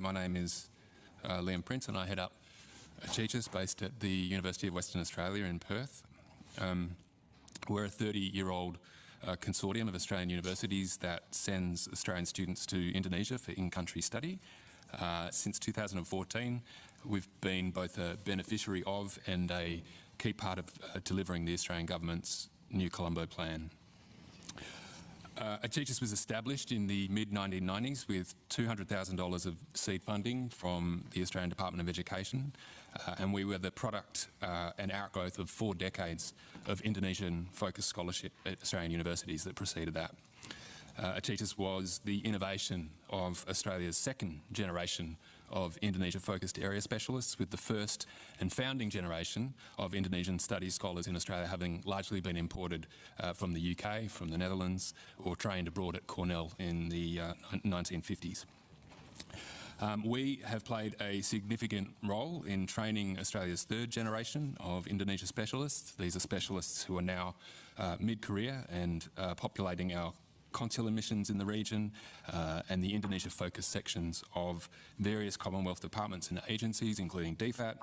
My name is Liam Prince and I head up Acicis based at the University of Western Australia in Perth. We're a 30-year-old consortium of Australian universities that sends Australian students to Indonesia for in-country study. Since 2014, we've been both a beneficiary of and a key part of delivering the Australian government's New Colombo Plan. Acicis was established in the mid-1990s with $200,000 of seed funding from the Australian Department of Education, and we were the product and outgrowth of 4 decades of Indonesian-focused scholarship at Australian universities that preceded that. Acicis was the innovation of Australia's second generation of Indonesia-focused area specialists, with the first and founding generation of Indonesian studies scholars in Australia having largely been imported from the UK, from the Netherlands, or trained abroad at Cornell in the 1950s. We have played a significant role in training Australia's third generation of Indonesia specialists. These are specialists who are now mid-career and populating our consular missions in the region and the Indonesia-focused sections of various Commonwealth departments and agencies, including DFAT,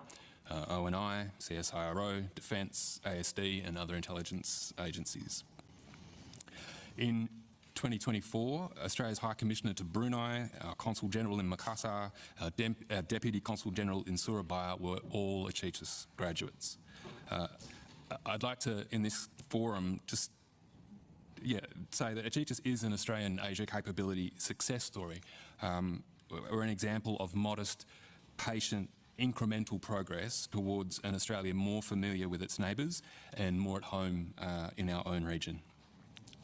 ONI, CSIRO, Defence, ASD and other intelligence agencies. In 2024, Australia's High Commissioner to Brunei, our Consul General in Makassar, our Deputy Consul General in Surabaya were all Acicis graduates. I'd like to, in this forum, just say that Acicis is an Australian Asia capability success story. We're an example of modest, patient, incremental progress towards an Australia more familiar with its neighbours and more at home in our own region.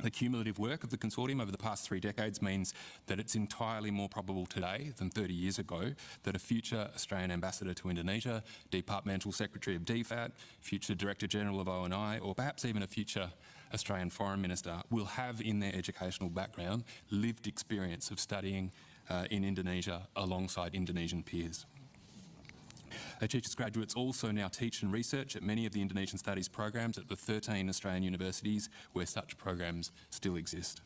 The cumulative work of the consortium over the past 3 decades means that it's entirely more probable today than 30 years ago that a future Australian ambassador to Indonesia, departmental secretary of DFAT, future director general of ONI, or perhaps even a future Australian foreign minister will have in their educational background lived experience of studying in Indonesia alongside Indonesian peers. Acicis graduates also now teach and research at many of the Indonesian studies programs at the 13 Australian universities where such programs still exist.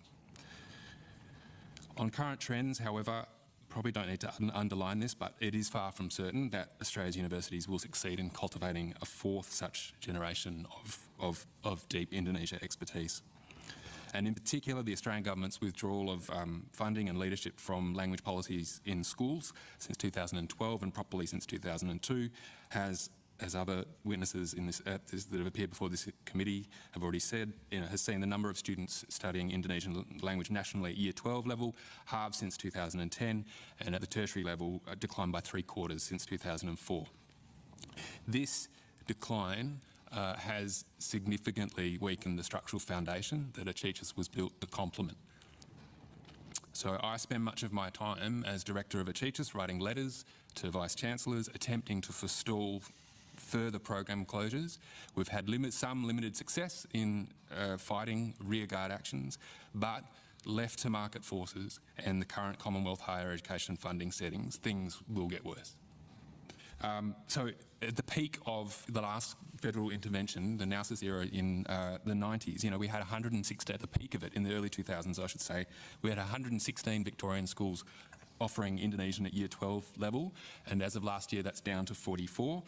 On current trends, however, probably don't need to underline this, but it is far from certain that Australia's universities will succeed in cultivating a 4th such generation of deep Indonesia expertise. And in particular, the Australian government's withdrawal of funding and leadership from language policies in schools since 2012 and properly since 2002 has, as other witnesses in this, that have appeared before this committee have already said, has seen the number of students studying Indonesian language nationally at Year 12 level halve since 2010, and at the tertiary level declined by 3/4 since 2004. This decline has significantly weakened the structural foundation that Acicis was built to complement. So I spend much of my time as director of Acicis writing letters to vice-chancellors attempting to forestall further program closures. We've had some limited success in fighting rearguard actions, but left to market forces and the current Commonwealth higher education funding settings, things will get worse. So at the peak of the last federal intervention, the Acicis era in the 90s, we had 106, at the peak of it, in the early 2000s I should say, we had 116 Victorian schools offering Indonesian at Year 12 level, and as of last year that's down to 44.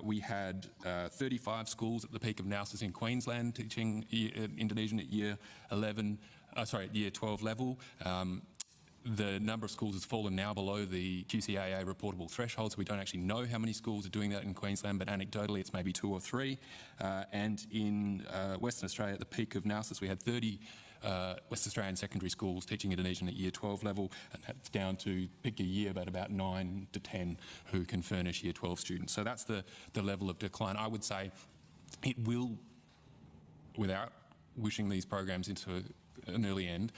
We had 35 schools at the peak of Acicis in Queensland teaching Indonesian at Year 12 level. The number of schools has fallen now below the QCAA reportable threshold, so we don't actually know how many schools are doing that in Queensland, but anecdotally it's maybe 2 or 3. And in Western Australia, at the peak of Acicis, we had 30 West Australian secondary schools teaching Indonesian at Year 12 level, and that's down to, pick a year, but about 9 to 10 who can furnish Year 12 students. So that's the level of decline. I would say it will, without wishing these programs into an early end,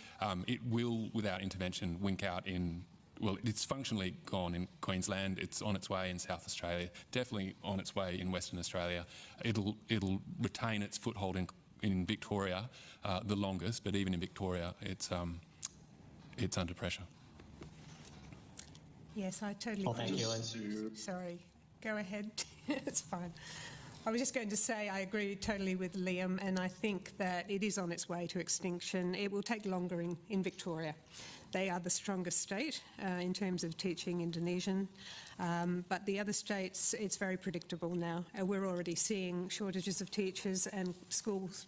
it will, without intervention, wink out in, well, it's functionally gone in Queensland, it's on its way in South Australia, definitely on its way in Western Australia. It'll retain its foothold in Victoria the longest, but even in Victoria, it's under pressure. Yes, I totally agree. Thank you. Sorry, go ahead. It's fine. I was just going to say I agree totally with Liam, and I think that it is on its way to extinction. It will take longer in Victoria they are the strongest state in terms of teaching Indonesian. But the other states, it's very predictable now. We're already seeing shortages of teachers and schools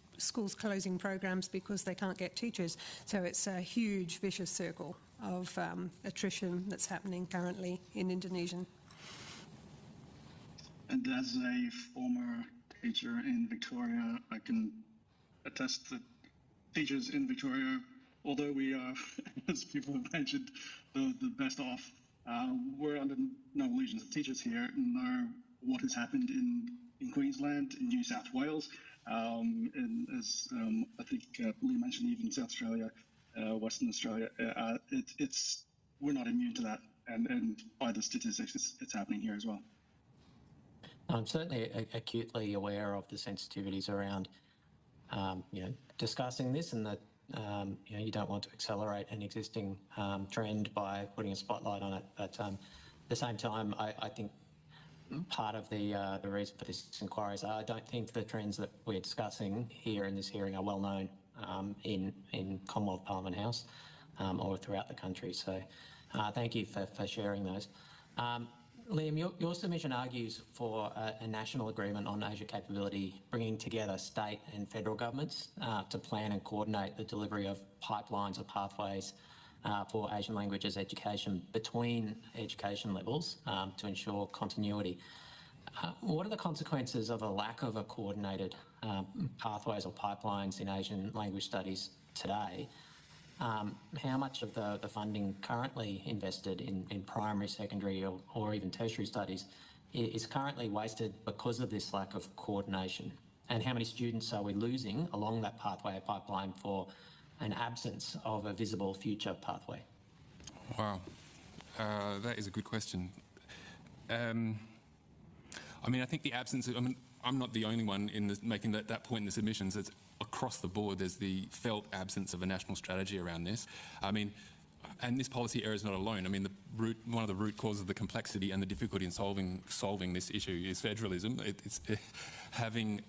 closing programs because they can't get teachers. So it's a huge vicious circle of attrition that's happening currently in Indonesian. And as a former teacher in Victoria, I can attest that teachers in Victoria, although we are, as people have mentioned, the best off, we're under no illusions. The teachers here know what has happened in Queensland, in New South Wales, and as I think Liam mentioned, even South Australia, Western Australia, we're not immune to that. And by the statistics, it's happening here as well. I'm certainly acutely aware of the sensitivities around, discussing this, and that you don't want to accelerate an existing trend by putting a spotlight on it. But at the same time, I think part of the reason for this inquiry is I don't think the trends that we're discussing here in this hearing are well known in Commonwealth Parliament House or throughout the country. So thank you for sharing those. Liam, your submission argues for a national agreement on Asia capability, bringing together state and federal governments to plan and coordinate the delivery of pipelines or pathways for Asian languages education between education levels to ensure continuity. What are the consequences of a lack of a coordinated pathways or pipelines in Asian language studies today? How much of the funding currently invested in primary, secondary or even tertiary studies is currently wasted because of this lack of coordination? And how many students are we losing along that pathway or pipeline for an absence of a visible future pathway? Wow, that is a good question. I think the absence, I'm not the only one in making that point in the submissions. It's across the board, there's the felt absence of a national strategy around this. And this policy area is not alone. One of the root causes of the complexity and the difficulty in solving this issue is federalism. It's having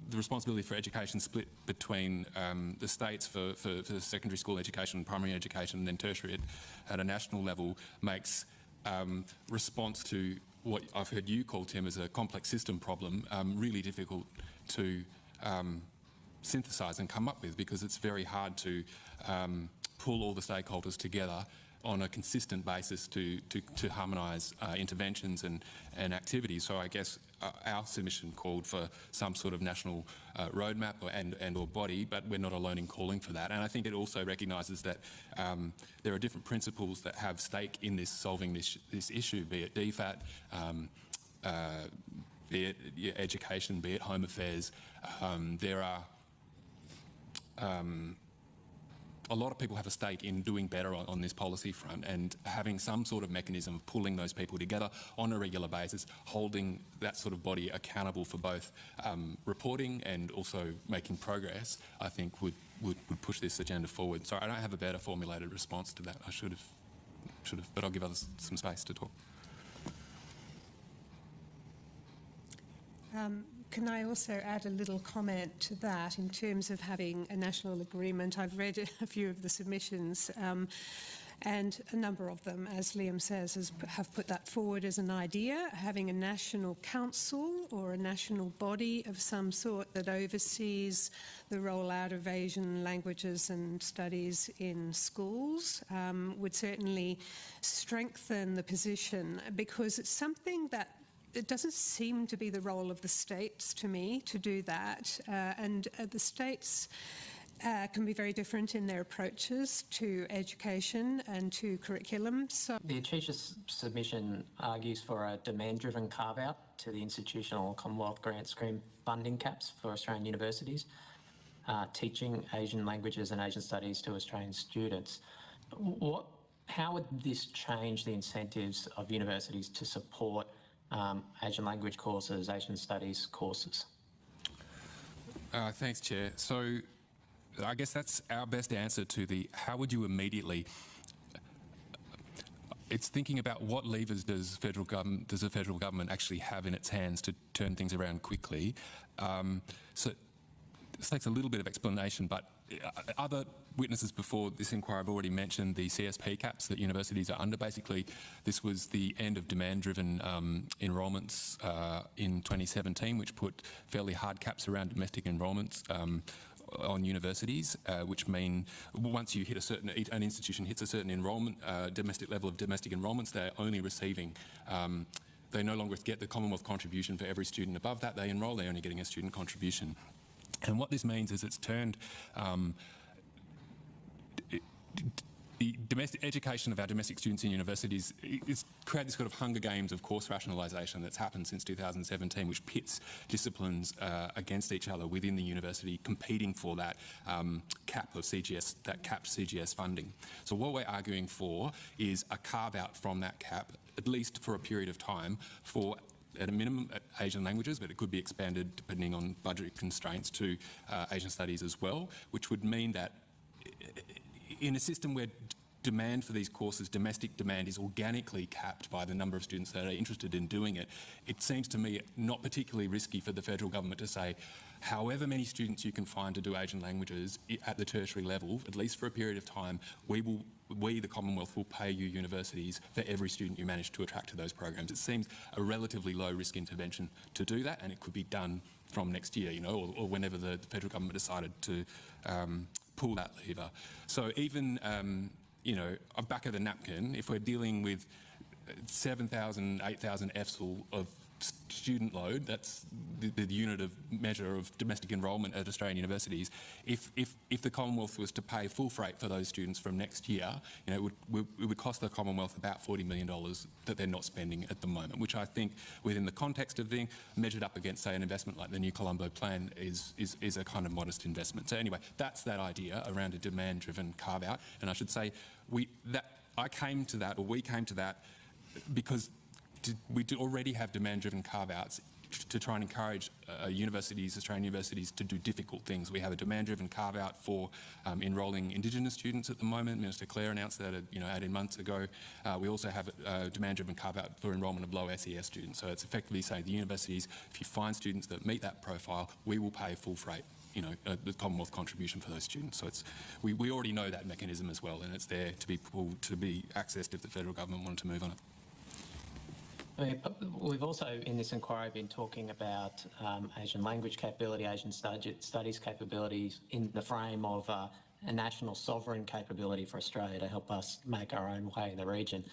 the responsibility for education split between the states for secondary school education, primary education, and then tertiary at a national level makes response to what I've heard you call, Tim, as a complex system problem, really difficult to synthesise and come up with, because it's very hard to pull all the stakeholders together on a consistent basis to harmonise interventions and activities. So I guess our submission called for some sort of national roadmap or body, but we're not alone in calling for that. And I think it also recognises that there are different principles that have stake in this solving this issue, be it DFAT, be it education, be it home affairs. There are a lot of people have a stake in doing better on this policy front, and having some sort of mechanism of pulling those people together on a regular basis, holding that sort of body accountable for both reporting and also making progress, I think would push this agenda forward. So I don't have a better formulated response to that. I should have, but I'll give others some space to talk. Can I also add a little comment to that in terms of having a national agreement? I've read a few of the submissions and a number of them, as Liam says, have put that forward as an idea, having a national council or a national body of some sort that oversees the rollout of Asian languages and studies in schools would certainly strengthen the position, because it's something that it doesn't seem to be the role of the states to me to do that, and the states can be very different in their approaches to education and to curriculum. So the Acicis submission argues for a demand-driven carve-out to the institutional Commonwealth grant scheme funding caps for Australian universities, teaching Asian languages and Asian studies to Australian students. How would this change the incentives of universities to support Asian language courses, Asian studies courses? Thanks, Chair. So I guess that's our best answer to the how would you immediately... It's thinking about what levers does the federal government actually have in its hands to turn things around quickly. So this takes a little bit of explanation, but other witnesses before this inquiry have already mentioned the CSP caps that universities are under. Basically, this was the end of demand-driven enrolments in 2017, which put fairly hard caps around domestic enrolments on universities, which mean once you hit an institution hits a certain enrolment, domestic level of domestic enrolments, they're only receiving they no longer get the Commonwealth contribution for every student above that they enrol, they're only getting a student contribution. And what this means is it's turned the domestic education of our domestic students in universities is created this sort of Hunger Games of course rationalisation that's happened since 2017, which pits disciplines against each other within the university, competing for that cap of CGS, that capped CGS funding. So what we're arguing for is a carve out from that cap, at least for a period of time, for at a minimum Asian languages, but it could be expanded depending on budget constraints to Asian studies as well, which would mean that in a system where demand for these courses, domestic demand, is organically capped by the number of students that are interested in doing it, it seems to me not particularly risky for the federal government to say, however many students you can find to do Asian languages at the tertiary level, at least for a period of time, we, the Commonwealth, will pay you universities for every student you manage to attract to those programs. It seems a relatively low risk intervention to do that, and it could be done from next year, you know, or whenever the federal government decided to pull that lever. So even, you know, back of the napkin, if we're dealing with 7,000, 8,000 EFSL of student load, that's the unit of measure of domestic enrolment at Australian universities, if the Commonwealth was to pay full freight for those students from next year, you know, it would cost the Commonwealth about $40 million that they're not spending at the moment, which I think within the context of being measured up against, say, an investment like the New Colombo Plan is a kind of modest investment. So anyway, that's that idea around a demand-driven carve-out, and I should say we came to that because we do already have demand-driven carve-outs to try and encourage Australian universities to do difficult things. We have a demand-driven carve-out for enrolling Indigenous students at the moment. Minister Clare announced that 18 months ago. We also have a demand-driven carve-out for enrolment of low SES students. So it's effectively saying the universities, if you find students that meet that profile, we will pay full freight, you know, the Commonwealth contribution for those students. So we already know that mechanism as well, and it's there to be accessed if the federal government wanted to move on it. We've also, in this inquiry, been talking about Asian language capability, Asian studies capabilities in the frame of a national sovereign capability for Australia to help us make our own way in the region.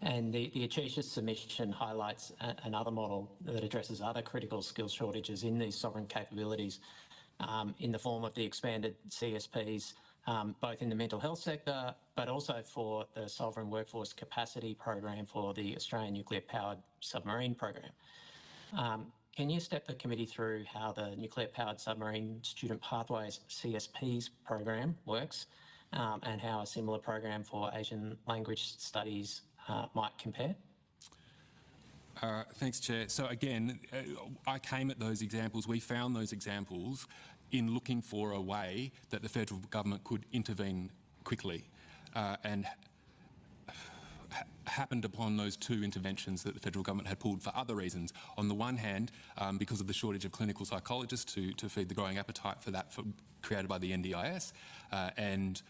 And the Acicis submission highlights another model that addresses other critical skills shortages in these sovereign capabilities in the form of the expanded CSPs, both in the mental health sector, but also for the Sovereign Workforce Capacity Program for the Australian Nuclear-Powered Submarine Program. Can you step the committee through how the Nuclear-Powered Submarine Student Pathways CSPs program works and how a similar program for Asian language studies might compare? Thanks, Chair. So again, I came at those examples, we found those examples in looking for a way that the federal government could intervene quickly and happened upon those two interventions that the federal government had pulled for other reasons. On the one hand, because of the shortage of clinical psychologists to feed the growing appetite for that created by the NDIS, and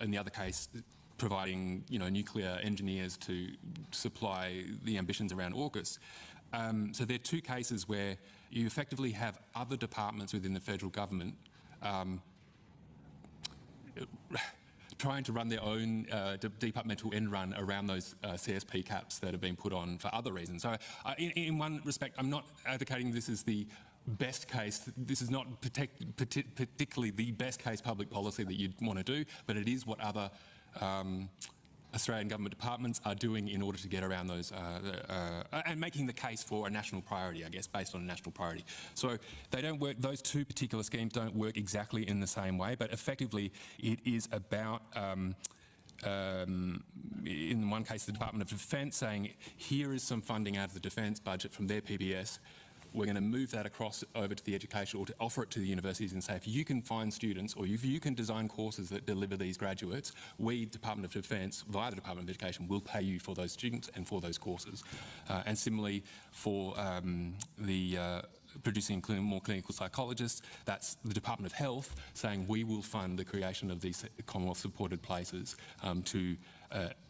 in the other case, providing, you know, nuclear engineers to supply the ambitions around AUKUS. So there are two cases where you effectively have other departments within the federal government trying to run their own departmental end run around those CSP caps that have been put on for other reasons. So in one respect, I'm not advocating this is the best case. This is not particularly the best case public policy that you'd want to do, but it is what other Australian government departments are doing in order to get around those and making the case for a national priority, I guess, based on a national priority. So they don't work, those two particular schemes don't work exactly in the same way, but effectively it is about, in one case, the Department of Defence saying, here is some funding out of the defence budget from their PBS. We're going to move that across over to the education, or to offer it to the universities and say, if you can find students or if you can design courses that deliver these graduates, we, Department of Defence, via the Department of Education, will pay you for those students and for those courses. And similarly for the producing more clinical psychologists. That's the Department of Health saying we will fund the creation of these Commonwealth-supported places to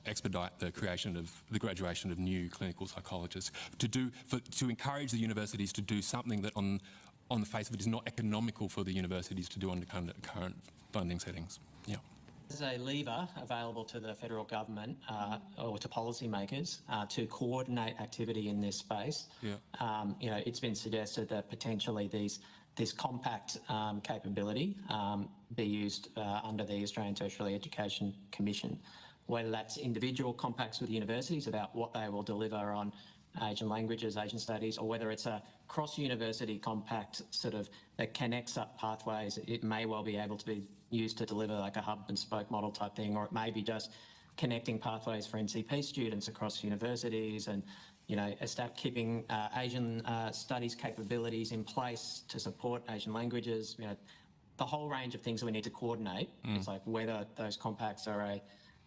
expedite the graduation of new clinical psychologists, to encourage the universities to do something that on the face of it is not economical for the universities to do under current funding settings. Yeah. There's a lever available to the federal government or to policymakers to coordinate activity in this space. Yeah. It's been suggested that potentially this compact capability be used under the Australian Tertiary Education Commission, whether that's individual compacts with universities about what they will deliver on Asian languages, Asian studies, or whether it's a cross-university compact that connects up pathways. It may well be able to be used to deliver like a hub and spoke model type thing, or it may be just connecting pathways for NCP students across universities and, keeping Asian studies capabilities in place to support Asian languages, the whole range of things that we need to coordinate. It's like whether those compacts are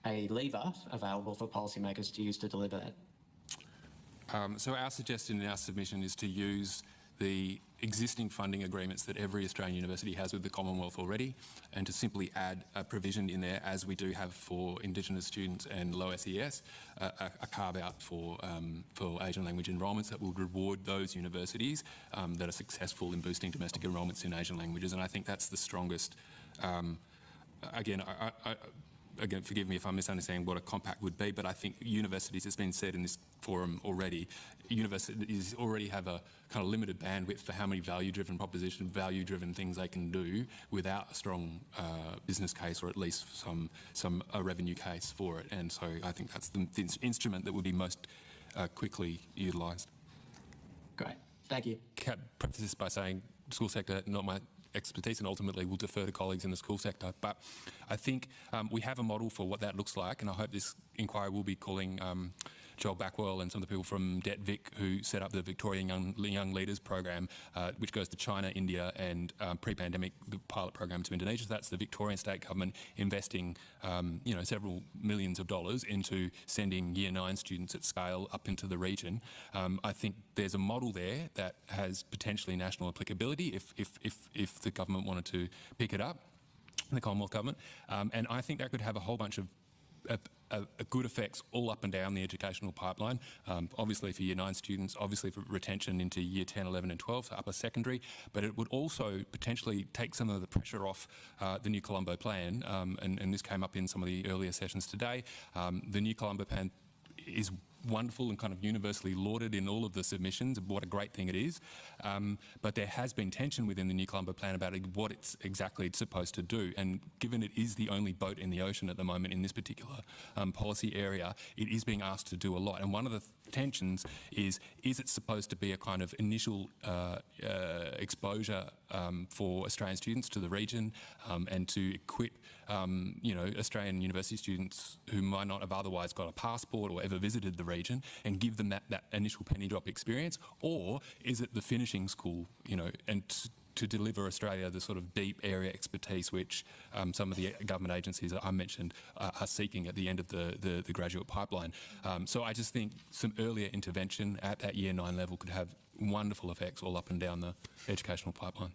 a lever available for policymakers to use to deliver that. So our suggestion in our submission is to use the existing funding agreements that every Australian university has with the Commonwealth already, and to simply add a provision in there, as we do have for Indigenous students and low SES, a carve-out for Asian language enrolments that will reward those universities that are successful in boosting domestic enrolments in Asian languages. And I think that's the strongest. Again, forgive me if I'm misunderstanding what a compact would be, but I think universities, it's been said in this forum already, universities already have a kind of limited bandwidth for how many value-driven things they can do without a strong business case, or at least some revenue case for it. And so I think that's the instrument that would be most quickly utilised. Great, thank you. Preface this by saying school sector, not my expertise, and ultimately we'll defer to colleagues in the school sector. But I think we have a model for what that looks like, and I hope this inquiry will be calling Joel Backwell and some of the people from DET-VIC who set up the Victorian Young Leaders program, which goes to China, India, and pre-pandemic the pilot program to Indonesia. So that's the Victorian state government investing, several millions of dollars into sending Year 9 students at scale up into the region. I think there's a model there that has potentially national applicability if the government wanted to pick it up, the Commonwealth government, and I think that could have a whole bunch of good effects all up and down the educational pipeline, obviously for Year 9 students, obviously for retention into Year 10, 11 and 12, so upper secondary, but it would also potentially take some of the pressure off the new Colombo plan, and this came up in some of the earlier sessions today. The new Colombo plan is wonderful and kind of universally lauded in all of the submissions of what a great thing it is, but there has been tension within the new Colombo plan about what it's exactly supposed to do, and given it is the only boat in the ocean at the moment in this particular policy area, it is being asked to do a lot. And one of the tensions is it supposed to be a kind of initial exposure for Australian students to the region, and to equip Australian university students who might not have otherwise got a passport or ever visited the region, and give them that initial penny drop experience? Or is it the finishing school, and to deliver Australia the sort of deep area expertise which some of the government agencies that I mentioned are seeking at the end of the graduate pipeline? So I just think some earlier intervention at that Year 9 level could have wonderful effects all up and down the educational pipeline.